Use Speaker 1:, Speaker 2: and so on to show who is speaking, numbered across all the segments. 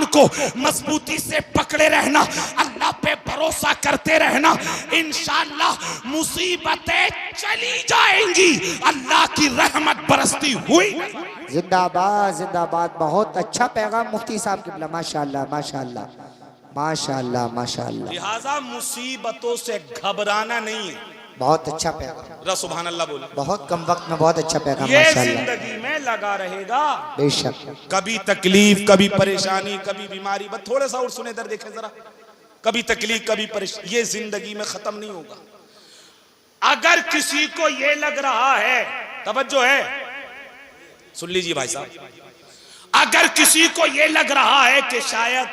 Speaker 1: ईमान को मजबूती से पकड़े रहना, अल्लाह पे भरोसा करते रहना। इंशाअल्लाह मुसीबतें चली जाएंगी, अल्लाह की रहमत बरसती हुई।
Speaker 2: जिंदाबाद जिंदाबाद। बहुत अच्छा पैगाम मुफ्ती साहब की, माशाअल्लाह माशाअल्लाह माशाअल्लाह माशाअल्लाह।
Speaker 1: लिहाजा मुसीबतों से घबराना नहीं है।
Speaker 2: बहुत अच्छा पैगाम,
Speaker 1: सुभान अल्लाह बोलो।
Speaker 2: बहुत कम वक्त में बहुत अच्छा पैगाम,
Speaker 1: ये
Speaker 2: माशाअल्लाह।
Speaker 1: जिंदगी में लगा रहेगा
Speaker 2: बेशक।
Speaker 1: कभी तकलीफ, कभी परेशानी, कभी बीमारी। बस थोड़ा सा और सुने, इधर देखें जरा। कभी तकलीफ, कभी परेशानी, ये जिंदगी में खत्म नहीं होगा। अगर किसी को ये लग रहा है, तवज्जो है, सुन लीजिए भाई साहब, अगर किसी को ये लग रहा है कि शायद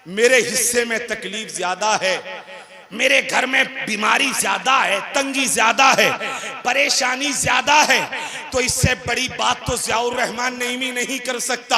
Speaker 1: मेरे हिस्से में तकलीफ ज्यादा है, मेरे घर में बीमारी ज्यादा है, तंगी ज्यादा है, परेशानी ज्यादा है, तो इससे बड़ी बात तो ज़ियाउर रहमान नईमी नहीं कर सकता।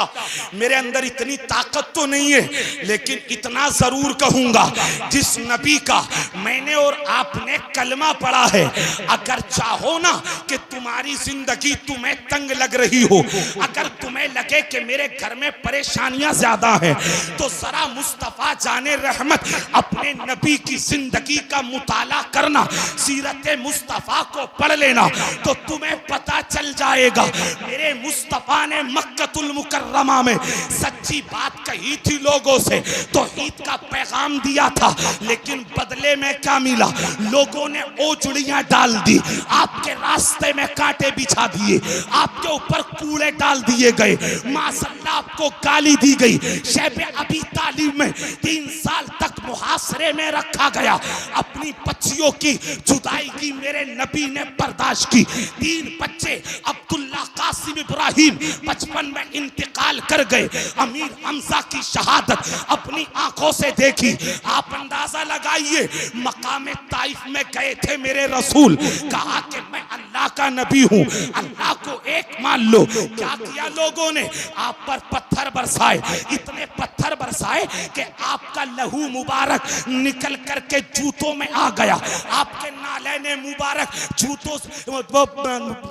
Speaker 1: मेरे अंदर इतनी ताकत तो नहीं है, लेकिन इतना जरूर कहूंगा, जिस नबी का मैंने और आपने कलमा पढ़ा है, अगर चाहो ना कि तुम्हारी जिंदगी तुम्हें तंग लग रही हो, अगर तुम्हें लगे कि मेरे घर में परेशानियां ज्यादा हैं, तो जरा मुस्तफा जाने रहमत अपने नबी की जिंदगी का मुताला करना, सीरत मुस्तफा को पढ़ लेना, तो तुम्हें पता चल जाएगा मेरे मुस्तफा ने मक्कतुल मुकर्रमा में सच्ची बात कही थी लोगों से, तौहीद का पैगाम दिया था, लेकिन बदले में क्या मिला? लोगों ने ओचड़ियां डाल दी, आपके रास्ते में कांटे बिछा दिए, आपके ऊपर कूड़े डाल दिए गए, माशाअल्लाह आपको गाली दी गई। शैबे अबी तालिब में 3 साल तक मुहासरे में रखा गया, अपनी बच्चियों की जुदाई की मेरे नबी ने बर्दाश्त की। 3 बच्चे अब्दुल्ला, कासिम, इब्राहिम 55 में इंतकाल कर गए। अमीर हमजा की शहादत अपनी आंखों से देखी। आप अंदाजा लगाइए, मकाम ताइफ में गए थे मेरे रसूल, कहा कि मैं अल्लाह का नबी हूं, अल्लाह को एक मान लो। क्या किया लोगों ने? आप पर पत्थर बरसाए, इतने पत्थर बरसाए कि आपका लहू मुबारक निकल करके जूतों में आ गया, आपके नालैने मुबारक जूतों,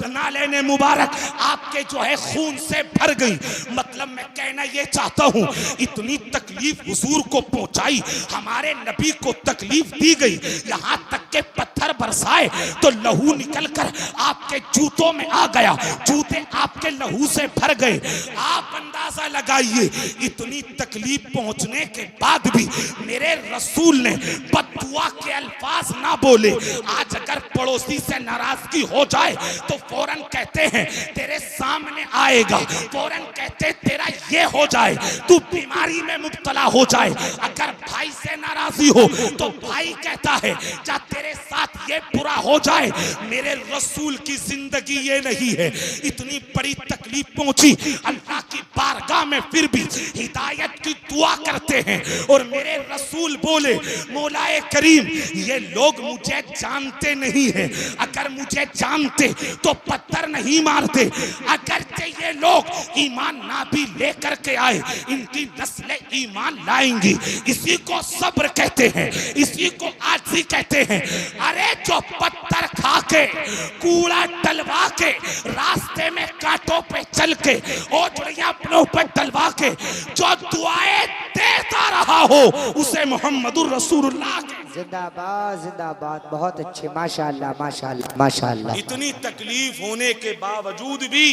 Speaker 1: नालैने मुबारक आपके जो है खून से भर गई। मतलब मैं कहना ये चाहता हूं, इतनी तकलीफ हुजूर को पहुंचाई, हमारे नबी को तकलीफ दी गई, यहां तक के पत्थर बरसाए तो लहू निकलकर आपके जूतों में आ गया, जूते आपके लहू से भर गए। आप अंदाजा लगाइए, इतनी तकलीफ पहुंचने के बाद भी मेरे रसूल ने बद्दुआ के अल्फाज ना बोले। आज अगर पड़ोसी से नाराजगी हो जाए तो फौरन कहते हैं तेरे सामने आएगा, फौरन कहते तेरा ये हो जाए, तू बीमारी में मुब्तला हो जाए। अगर भाई से नाराजगी हो तो भाई कहता है जा तेरे साथ ये बुरा हो जाए। मेरे रसूल की जिंदगी ये नहीं है। इतनी बड़ी तकलीफ पहुंची, अल्लाह की बारगाह में फिर भी हिदायत की दुआ करते हैं, और मेरे रसूल बोले मौलाए करीम, ये लोग मुझे जानते नहीं है, अगर मुझे जानते तो पत्थर नहीं मारते। अगर ये लोग ईमान ना भी लेकर के आए, इनकी नस्लें ईमान लाएंगी। इसी को सब्र कहते हैं, इसी को आजी कहते हैं। अरे जो पत्थर खा के, कूड़ा डलवा के, रास्ते में कांटों पे चल के, ओझड़ियां अपने ऊपर डलवा के जो दुआएं देता रहा हो, उसे मोहम्मदुर रसूलुल्लाह।
Speaker 2: जिंदाबाद जिंदाबाद। बहुत अच्छे, माशाअल्लाह माशाअल्लाह माशाअल्लाह।
Speaker 1: इतनी तकलीफ होने के बावजूद भी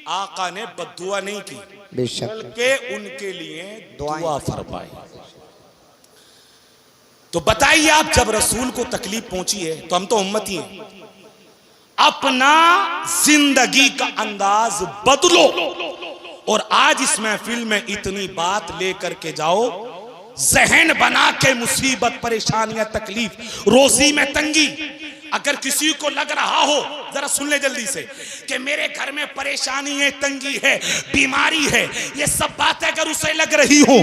Speaker 1: आका ने बद्दुआ नहीं की, बल्कि उनके लिए दुआ फरमाई। तो बताइए, आप जब रसूल को तकलीफ पहुंची है, तो हम तो उम्मती हैं, अपना जिंदगी का अंदाज बदलो। और आज इस महफिल में इतनी बात लेकर के जाओ, जहन बना के मुसीबत, परेशानियां, तकलीफ, रोजी में तंगी। अगर किसी को लग रहा हो, जरा सुन ले जल्दी से, कि मेरे घर में परेशानी है, तंगी है, बीमारी है, ये सब बातें अगर उसे लग रही हो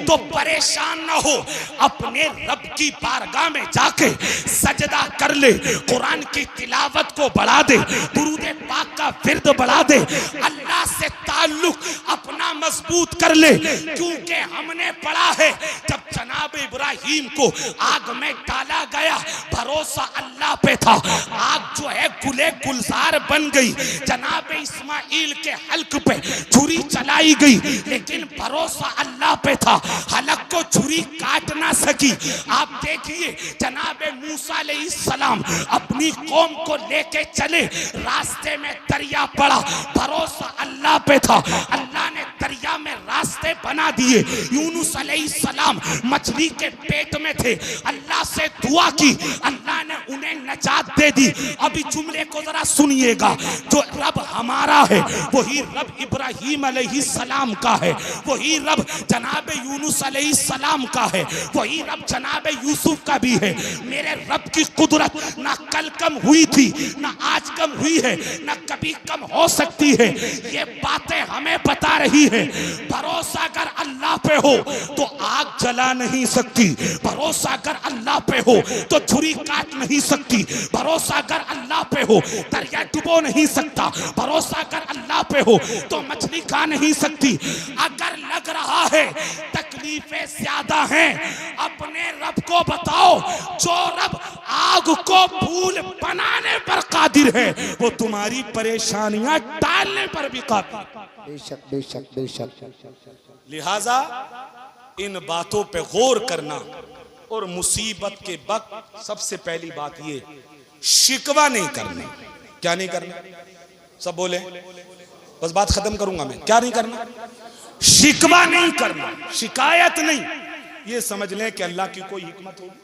Speaker 1: तो परेशान ना हो, अपने रब की बारगाह में जाके सजदा कर ले, कुरान की तिलावत को बढ़ा दे, दुरूद पाक का विर्द बढ़ा दे, अल्लाह से ताल्लुक अपना मजबूत कर ले। क्योंकि हमने पढ़ा है, जब जनाब इब्राहिम को आग में डाला गया, भरोसा अल्लाह पे था, आग जो है गुले गुलजार बन गई। जनाब इस्माइल के हल्क पे छुरी चलाई गई, लेकिन भरोसा अल्लाह पे था, हलक को छुरी काट ना सकी। आप देखिए जनाब मूसा अलैहिस्सलाम अपनी कौम को लेके चले, रास्ते में दरिया पड़ा, भरोसा अल्लाह पे था, अल्लाह ने दरिया में रास्ते बना दिए। यूनुस अलैहिस्सलाम मछली के पेट में थे, अल्लाह से दुआ की, अल्लाह ने उन्हें नजात दे दी। अभी जुमले को जरा सुनिएगा, जो रब हमारा है वही रब इब्राहिम अलैहिस्सलाम का है, वही रब जनाब यूनुस अलैहिस्सलाम का है, वही रब जनाब यूसुफ का भी है। मेरे रब की कुदरत ना कल कम हुई थी, ना आज कम हुई है, ना कभी कम हो सकती है। ये बातें हमें बता रही है। भरोसा अगर अल्लाह पे हो तो आग जला नहीं सकती, भरोसा अगर अल्लाह पे हो तो छुरी काट नहीं सकती, भरोसा अगर अल्लाह पे हो दरिया डुबो नहीं सकता, भरोसा अगर अल्लाह पे हो तो मछली खा नहीं सकती। अगर लग रहा है तकलीफें ज्यादा हैं, अपने रब को बताओ, जो रब आग को फूल बनाने पर कादिर है वो तुम्हारी परेशानियां टालने पर भी कादिर।
Speaker 2: बेशक बेशक बेशक।
Speaker 1: लिहाजा इन बातों पे गौर करना, और मुसीबत के वक्त सबसे पहली बात ये, शिकवा नहीं करना। क्या नहीं करना? सब बोले, बस बात खत्म करूंगा मैं। क्या नहीं करना? शिकवा नहीं करना, शिकायत नहीं। ये समझ लें कि अल्लाह की कोई हिकमत होगी,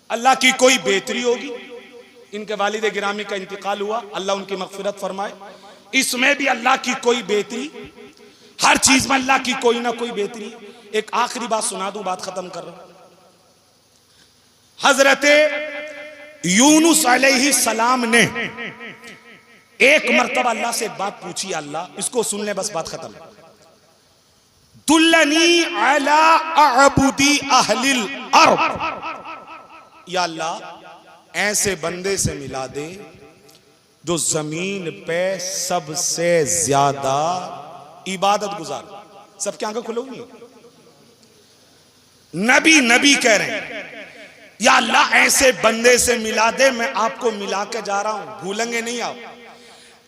Speaker 1: अल्लाह की कोई बेहतरी होगी। इनके वालिद गिरामी का इंतकाल हुआ, अल्लाह उनकी मगफिरत फरमाए। इसमें भी अल्लाह की कोई बेहतरी, हर चीज में अल्लाह की कोई ना कोई बेहतरी। एक आखिरी बात सुना दूं, बात खत्म कर रहा हूं। हजरत यूनुस अलैहिस्सलाम ने एक मर्तबा अल्लाह से एक बात पूछी, अल्लाह इसको सुन ले, बस बात खत्म। दुल्लनी अला अअबुदी अहलिल अर्द, या अल्लाह ऐसे बंदे से मिला दे जो जमीन पे सबसे ज्यादा इबादत गुजार। सबकी आंखें खुली हुई, नबी नबी कह रहे हैं, या अल्लाह ऐसे बंदे से मिला दे, मैं आपको मिला के जा रहा हूं, भूलेंगे नहीं आप।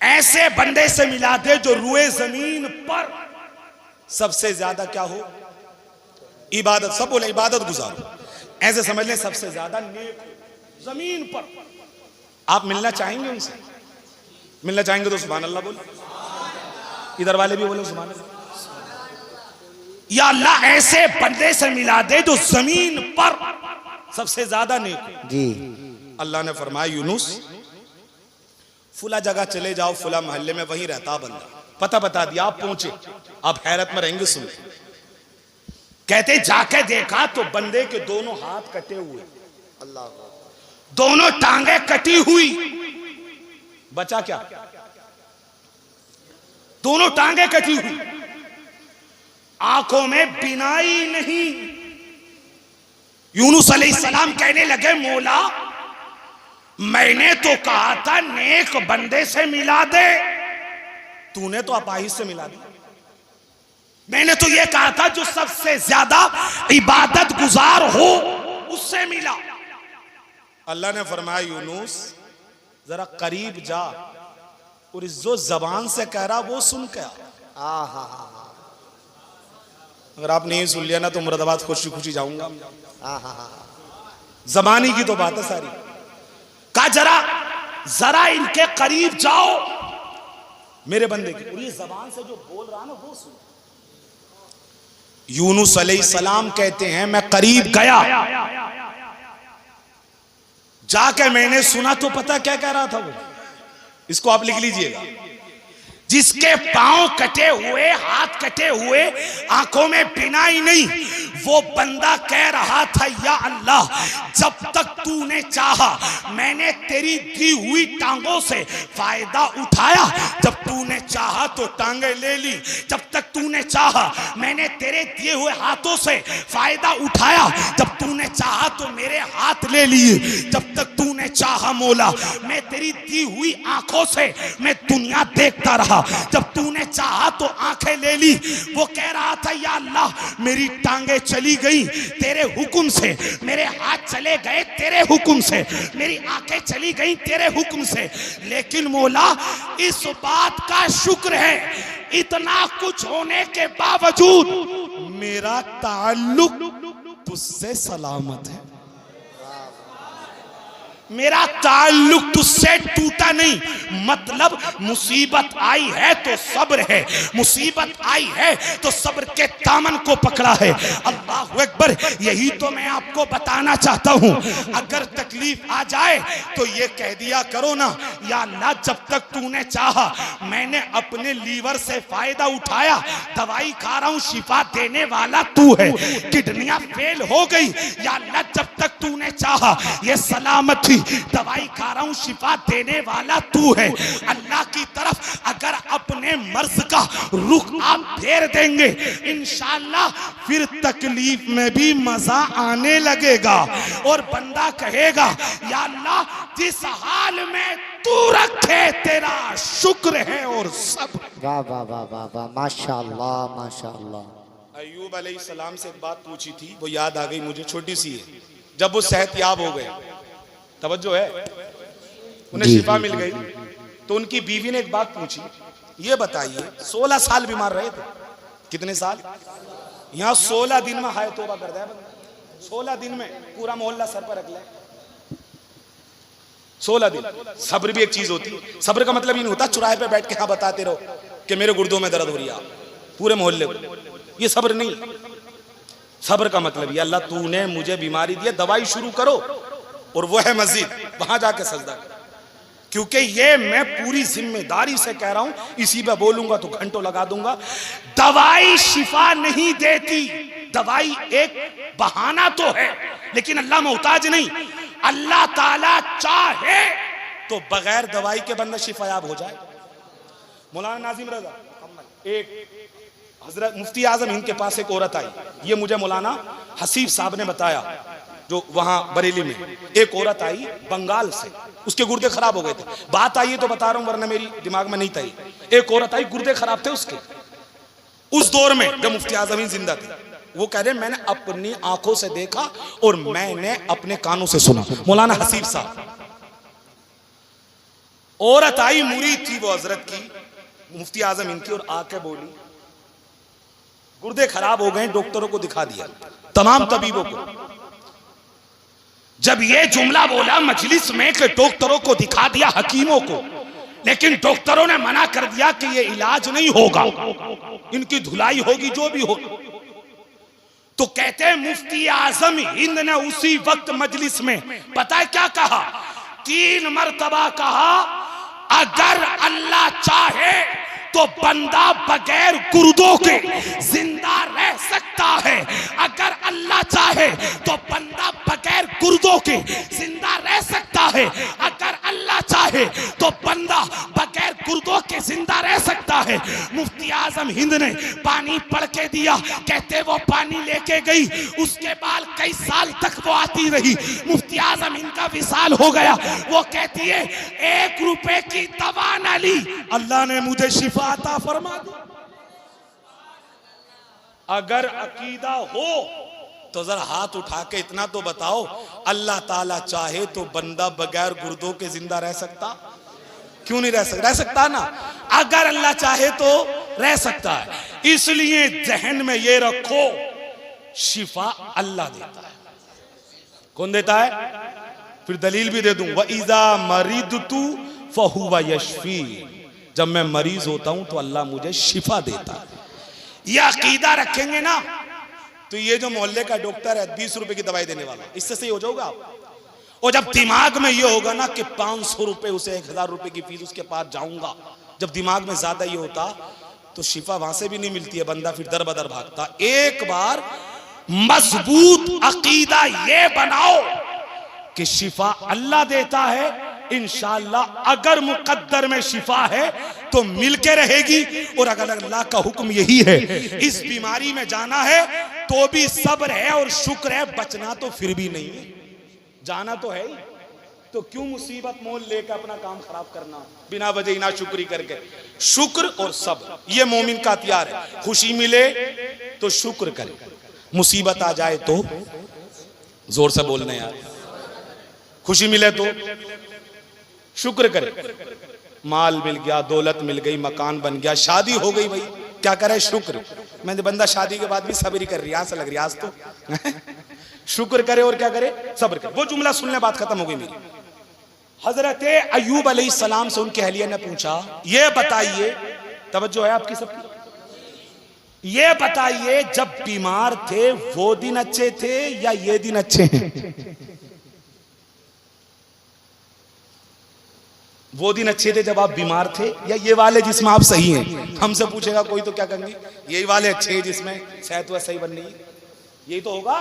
Speaker 1: ऐसे बंदे से मिला दे जो रुए जमीन पर सबसे ज्यादा क्या हो? इबादत। सब बोले इबादत गुजार, ऐसे समझ लें सबसे ज्यादा नेक हो जमीन पर। आप मिलना चाहेंगे उनसे? मिलना चाहेंगे तो सुभान अल्लाह बोले, इधर वाले भी बोले सुभान अल्लाह। या अल्लाह ऐसे बंदे से मिला दे जो जमीन पर सबसे ज्यादा नेक
Speaker 2: जी।
Speaker 1: अल्लाह ने फरमाया, यूनुस फुला जगह चले जाओ, फुला मोहल्ले में, वहीं रहता बंदा। पता बता दिया, आप पहुंचे, आप हैरत में रहेंगे सुन। कहते जाके देखा तो बंदे के दोनों हाथ कटे हुए, अल्लाह, दोनों टांगे कटी हुई। बचा क्या? दोनों टांगे कटी हुई, आंखों में बिनाई नहीं। यूनुस अलैहिस्सलाम कहने लगे, मौला मैंने तो कहा था नेक बंदे से मिला दे, तूने तो अपाहिज से मिला दी। मैंने तो यह कहा था जो सबसे ज्यादा इबादत गुजार हो उससे मिला। अल्लाह ने फरमाया, यूनुस जरा करीब जा और इस जो जबान से कह रहा वो सुन के आ। अगर आपने ये सुन लिया ना तो मुरादाबाद खुशी खुशी जाऊंगा। जबानी की तो बात है सारी। कहा जरा इनके करीब जाओ मेरे बंदे के, और ये जबान से जो बोल रहा ना वो सुन। यूनुस अलैहिस्सलाम कहते हैं, मैं करीब गया, जाके मैंने सुना तो पता क्या कह रहा था वो? इसको आप लिख लीजिएगा। जिसके पांव कटे हुए, हाथ कटे हुए, आंखों में बिनाई नहीं, वो बंदा कह रहा था, या अल्लाह जब तक तूने चाहा मैंने तेरी दी हुई टांगों से फायदा उठाया, जब तूने चाहा तो टांगे ले ली, जब तक तूने चाहा मैंने तेरे दिए हुए हाथों से फायदा उठाया, जब तूने चाहा तो मेरे हाथ ले लिए, जब तक तूने चाहा मौला मैं तेरी दी हुई आंखों से मैं दुनिया देखता रहा, जब तूने चाहा तो आंखें ले ली। वो कह रहा था, या अल्लाह मेरी टांगे चली गई तेरे हुक्म से, मेरे हाथ चले गए तेरे तेरे हुक्म से, मेरी आंखें चली गई तेरे हुक्म से, लेकिन मौला इस बात का शुक्र है इतना कुछ होने के बावजूद मेरा ताल्लुक तुझसे सलामत है, मेरा ताल्लुक तुझसे टूटा नहीं। मतलब मुसीबत आई है तो सब्र है, मुसीबत आई है तो सब्र के दामन को पकड़ा है। अल्लाहु अकबर। यही तो मैं आपको बताना चाहता हूं, अगर तकलीफ आ जाए तो ये कह दिया करो ना, या अल्लाह जब तक तूने चाहा मैंने अपने लीवर से फायदा उठाया, दवाई खा रहा हूं, शिफा देने वाला तू है। किडनियां फेल हो गई, या अल्लाह जब तक तूने चाहा ये सलामत थी, दवाई खा रहा हूं, शिफा देने वाला तू है। अल्लाह की तरफ अगर अपने मर्ज का रुख आप फेर देंगे इंशाअल्लाह फिर तकलीफ में भी मजा आने लगेगा और बंदा कहेगा या अल्लाह जिस हाल में तू रखे तेरा शुक्र है और सब्र।
Speaker 2: वाह वाह वाह वाह वाह, माशाअल्लाह माशाअल्लाह।
Speaker 1: अय्यूब अलैहिस्सलाम से एक बात पूछी थी, वो याद आ गई मुझे, छोटी सी है। जब वो सेहतयाब हो गए, तवज्जो है, उन्हें शिफा मिल गई, तो उनकी बीवी ने एक बात पूछी, ये बताइए 16 साल बीमार रहे थे, कितने साल? यहाँ 16 दिन में हाय तौबा कर दिया, 16 दिन में पूरा मोहल्ला सर पर रख ले, 16 दिन। सब्र भी एक चीज होती है, सब्र का मतलब ये नहीं होता चुराहे पे बैठ के हाँ बताते रहो कि मेरे गुर्दों में दर्द हो रही है पूरे मोहल्ले को, ये सब्र नहीं। सब्र का मतलब ये अल्लाह तूने मुझे बीमारी दी है, दवाई शुरू करो, और वो है मस्जिद, वहां जाके सजदा करो। क्योंकि ये मैं पूरी जिम्मेदारी से कह रहा हूं, इसी पे बोलूंगा तो घंटों लगा दूंगा। दवाई शिफा नहीं देती, दवाई एक बहाना तो है, लेकिन अल्लाह मोहताज नहीं। अल्लाह ताला चाहे तो बगैर दवाई के बंदा शिफायाब हो जाए। मौलाना नाजिम रजा, एक हजरत मुफ्ती आजम हिंद के पास एक औरत आई, ये मुझे मौलाना हसीब साहब ने बताया, जो वहां बरेली में एक औरत आई बंगाल से, उसके गुर्दे खराब हो गए थे। बात आई तो बता रहा हूं वरना मेरी दिमाग में नहीं था। एक औरत आई, गुर्दे खराब थे उसके, उस दौर में जब मुफ्ती आजम जिंदा थे। वो कह रहे मैंने अपनी आंखों से देखा और मैंने अपने कानों से सुना। मौलाना हसीब साहब, औरत आई, मुरीद थी वो हजरत की, मुफ्ती आजम इनकी, और आके बोली गुर्दे खराब हो गए, डॉक्टरों को दिखा दिया, तमाम तबीबों को। जब ये जुमला बोला मजलिस में कि डॉक्टरों को दिखा दिया, हकीमों को, लेकिन डॉक्टरों ने मना कर दिया कि ये इलाज नहीं होगा, इनकी धुलाई होगी जो भी हो। तो कहते हैं मुफ्ती आजम हिंद ने उसी वक्त मजलिस में पता है क्या कहा? 3 मरतबा कहा अगर अल्लाह चाहे तो बंदा बगैर गुर्दों के जिंदा रह सकता है, अगर अल्लाह चाहे तो बंदा बगैर गुर्दों के जिंदा रह सकता है, अगर अल्लाह चाहे तो बंदा बगैर गुर्दों के जिंदा रह सकता है। मुफ्ती आजम हिंद ने पानी पढ़ के दिया, कहते वो पानी लेके गई, उसके बाद कई साल तक वो आती रही। मुफ्ती आजम हिंद का विसाल हो गया, वो कहती है 1 रुपए की दवा न ली, अल्लाह ने मुझे शिफा अता फरमा दी। अगर अकीदा हो तो जरा हाथ उठा के इतना तो बताओ, अल्लाह ताला चाहे तो बंदा बगैर गुर्दों के जिंदा रह सकता? क्यों नहीं रह सकता? रह सकता ना, अगर अल्लाह चाहे तो रह सकता है। इसलिए जहन में ये रखो, शिफा अल्लाह देता है। कौन देता है? फिर दलील भी दे दूं, व इज़ा मरिदतु फहुवा यशफी, जब मैं मरीज होता हूं तो अल्लाह मुझे शिफा देता है। यह अकीदा रखेंगे ना तो ये जो मोहल्ले का डॉक्टर है 20 रुपए की दवाई देने वाला, इससे सही हो जाओगे आप। और जब दिमाग में ये होगा ना कि 500 रुपए उसे 1000 रुपए की फीस उसके पास जाऊंगा, जब दिमाग में ज्यादा ये होता तो शिफा वहां से भी नहीं मिलती है, बंदा फिर दर बदर भागता। एक बार मजबूत अकीदा ये बनाओ कि शिफा अल्लाह देता है, इंशाअल्लाह अगर मुकद्दर में शिफा है तो मिलके रहेगी, और अगर अल्लाह का हुक्म यही है इस बीमारी में जाना है तो भी सब्र है और शुक्र है, बचना तो फिर भी नहीं है, जाना तो है ही। तो क्यों मुसीबत मोल लेकर अपना काम खराब करना बिना वजह ना शुक्री करके? शुक्र और सब्र ये मोमिन का हथियार है। खुशी मिले तो शुक्र करे, मुसीबत आ जाए तो जोर से बोलने यार, खुशी मिले तो शुक्र करे, माल मिल गया, दौलत मिल गई, मकान बन गया, शादी हो गई, भाई क्या करे, शुक्र। मैंने बंदा शादी के बाद भी सब्र ही कर रियाज लग रियाज तो शुक्र करे और क्या करे, सब्र करे। वो जुमला सुनने बात खत्म हो गई मेरी। हजरत अय्यूब अलैहिस्सलाम से उनके अहलिया ने पूछा, ये बताइए, तवज्जो है आपकी सबकी, ये बताइए जब बीमार थे वो दिन अच्छे थे या ये दिन अच्छे हैं? वो दिन अच्छे थे जब आप बीमार थे या ये वाले जिसमें आप सही हैं? हमसे पूछेगा कोई तो क्या कहेंगे, यही वाले अच्छे हैं जिसमें सेहत व सही बन रही है, यही तो होगा।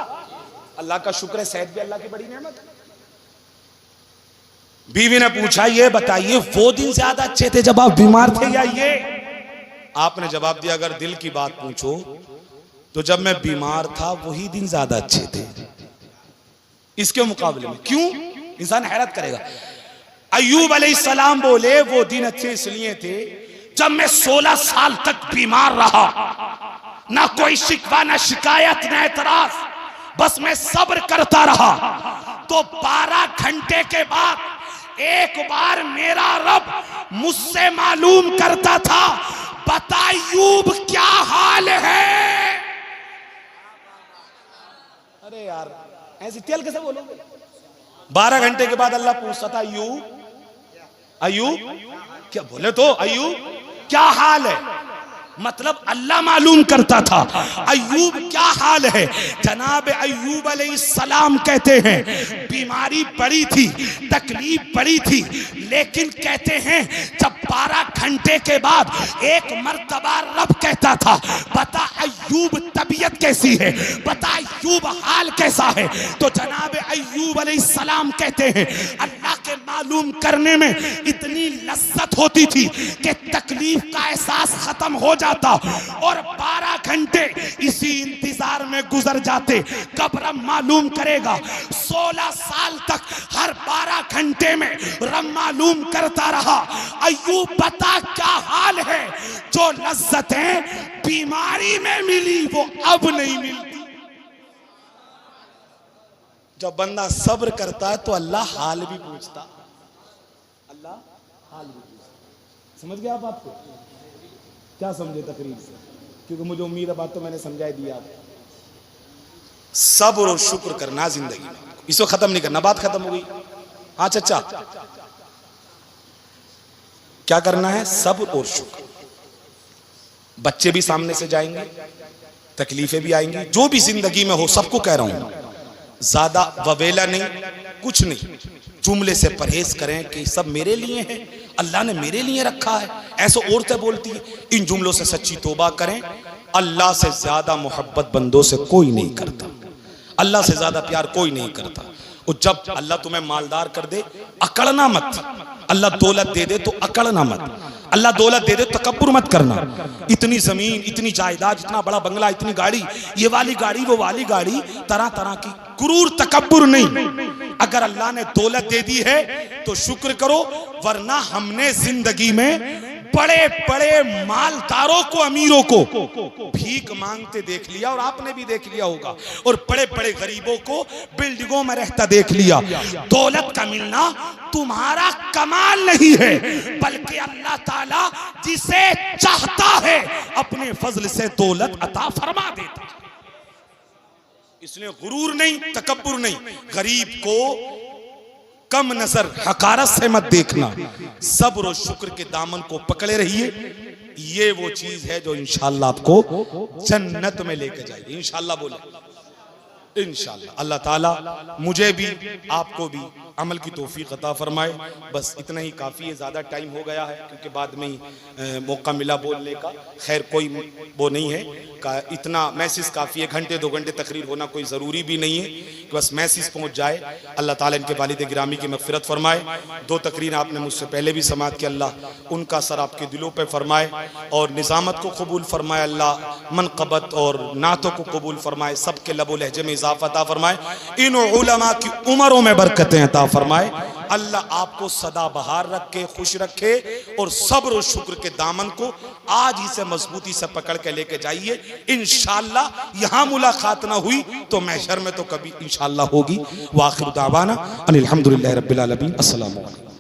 Speaker 1: अल्लाह का शुक्र है, सेहत भी अल्लाह की बड़ी नेमत है। बीवी ने पूछा, ये बताइए वो दिन ज्यादा अच्छे थे जब आप बीमार थे या ये? आपने जवाब दिया, अगर दिल की बात पूछो तो जब मैं बीमार था वही दिन ज्यादा अच्छे थे इसके मुकाबले में। क्यों? इंसान हैरत करेगा। अय्यूब अलैहिस्सलाम बोले, वो दिन अच्छे इसलिए थे जब मैं 16 साल तक बीमार रहा, ना कोई शिकवा, ना शिकायत, ना एतराज, बस मैं सब्र करता रहा। तो 12 घंटे के बाद एक बार मेरा रब मुझसे मालूम करता था, बता अय्यूब क्या हाल है। अरे यार ऐसी तेल कैसे बोलोगे? 12 घंटे के बाद अल्लाह पूछता था, अय्यूब अय्यूब क्या बोले तो, अय्यूब क्या हाल है? मतलब अल्लाह मालूम करता था अय्यूब क्या हाल है। जनाब अय्यूब अलैहिस्सलाम कहते हैं बीमारी बड़ी थी, तकलीफ बड़ी थी, लेकिन कहते हैं जब 12 घंटे के बाद एक मर्तबा रब कहता था, बता अय्यूब तबीयत कैसी है, बता अय्यूब हाल कैसा है, तो जनाब अय्यूब अलैहिस्सलाम कहते हैं अल्लाह के मालूम करने में इतनी लज्जत होती थी कि तकलीफ का एहसास खत्म हो जाता और 12 घंटे इसी इंतजार में गुजर जाते, कब रब मालूम करेगा। 16 साल तक हर 12 घंटे में रब मालूम करता रहा, अय्यूब बता क्या हाल है। जो लज्जतें बीमारी में मिली वो अब नहीं मिलती। जब बंदा सब्र करता है तो अल्लाह हाल भी पूछता, अल्लाह हाल भी पूछता। समझ गया आप बात को? क्या समझे तकरीर से? क्योंकि मुझे उम्मीद है बात तो मैंने समझा दिया आपको। सब्र और शुक्र करना जिंदगी में, इसको खत्म नहीं करना। बात खत्म हो गई। हाँ चाचा, क्या करना है? सब्र और शुक्र। बच्चे भी सामने से जाएंगे, तकलीफें भी आएंगी, जो भी जिंदगी में हो, सबको कह रहा हूं, ज्यादा ववेला नहीं, कुछ नहीं, जुमले से परहेज करें कि सब मेरे लिए है, अल्लाह ने मेरे लिए रखा है, ऐसा औरतें बोलती है। इन जुमलों से सच्ची तौबा करें। अल्लाह से ज्यादा मोहब्बत बंदों से कोई नहीं करता, अल्लाह से ज्यादा प्यार कोई नहीं करता। और जब अल्लाह तुम्हें मालदार कर दे, अकड़ना मत। अल्लाह दौलत दे दे तो अकड़ना मत। अल्लाह दौलत दे दे तो तकब्बुर मत करना। इतनी जमीन, इतनी जायदाद, इतना बड़ा बंगला, इतनी गाड़ी, ये वाली गाड़ी, वो वाली गाड़ी, तरह तरह की, गुरूर तकब्बुर नहीं। अगर अल्लाह ने दौलत दे दी है तो शुक्र करो, वरना हमने जिंदगी में बड़े बड़े मालदारों को, अमीरों को भीख मांगते देख लिया, और आपने भी देख लिया होगा, और बड़े बड़े गरीबों को बिल्डिंगों में रहता देख लिया। दौलत का मिलना तुम्हारा कमाल नहीं है, बल्कि अल्लाह ताला जिसे चाहता है अपने फजल से दौलत अता फरमा देता। इसलिए गुरूर नहीं, तकब्बुर नहीं, गरीब को कम नजर, हकारत से मत देखना। सब्र और शुक्र के दामन को पकड़े रहिए। ये वो चीज है जो इंशाअल्लाह आपको जन्नत में लेके जाएगी। इंशाअल्लाह बोले, इंशाअल्लाह। अल्लाह ताला मुझे भी आपको भी अमल की तौफीक अता फरमाए। बस इतना ही काफ़ी है, ज़्यादा टाइम हो गया है क्योंकि बाद में ही मौका मिला बोलने का। खैर कोई वो नहीं है का, इतना मैसेज काफ़ी है। घंटे 2 घंटे तकरीर होना कोई ज़रूरी भी नहीं है कि बस मैसेज पहुँच जाए। अल्लाह ताला इनके वालिद गिरामी की मग़फ़िरत फरमाए। 2 तकरीर आपने मुझसे पहले भी समाअत की, अल्लाह उनका असर आपके दिलों पर फरमाए और निज़ामत को कबूल फरमाए। अल्लाह मनक़बत और नातों को कबूल फरमाए, सबके लबो लहजे में इजाफ़ा अता फरमाए। इन उलमा की उमरों में बरकतें अता फरमाए। अल्लाह आपको सदा बहार रखे, खुश रखे और सब्र और शुक्र के दामन को आज ही से मजबूती से पकड़ के लेके जाइए। इंशाअल्लाह यहाँ मुलाकात ना हुई तो महशर में तो कभी इंशाअल्लाह होगी। वाखिर दावाना अनिल हम्दुलिल्लाहि रब्बिल आलमीन। अस्सलामु अलैकुम।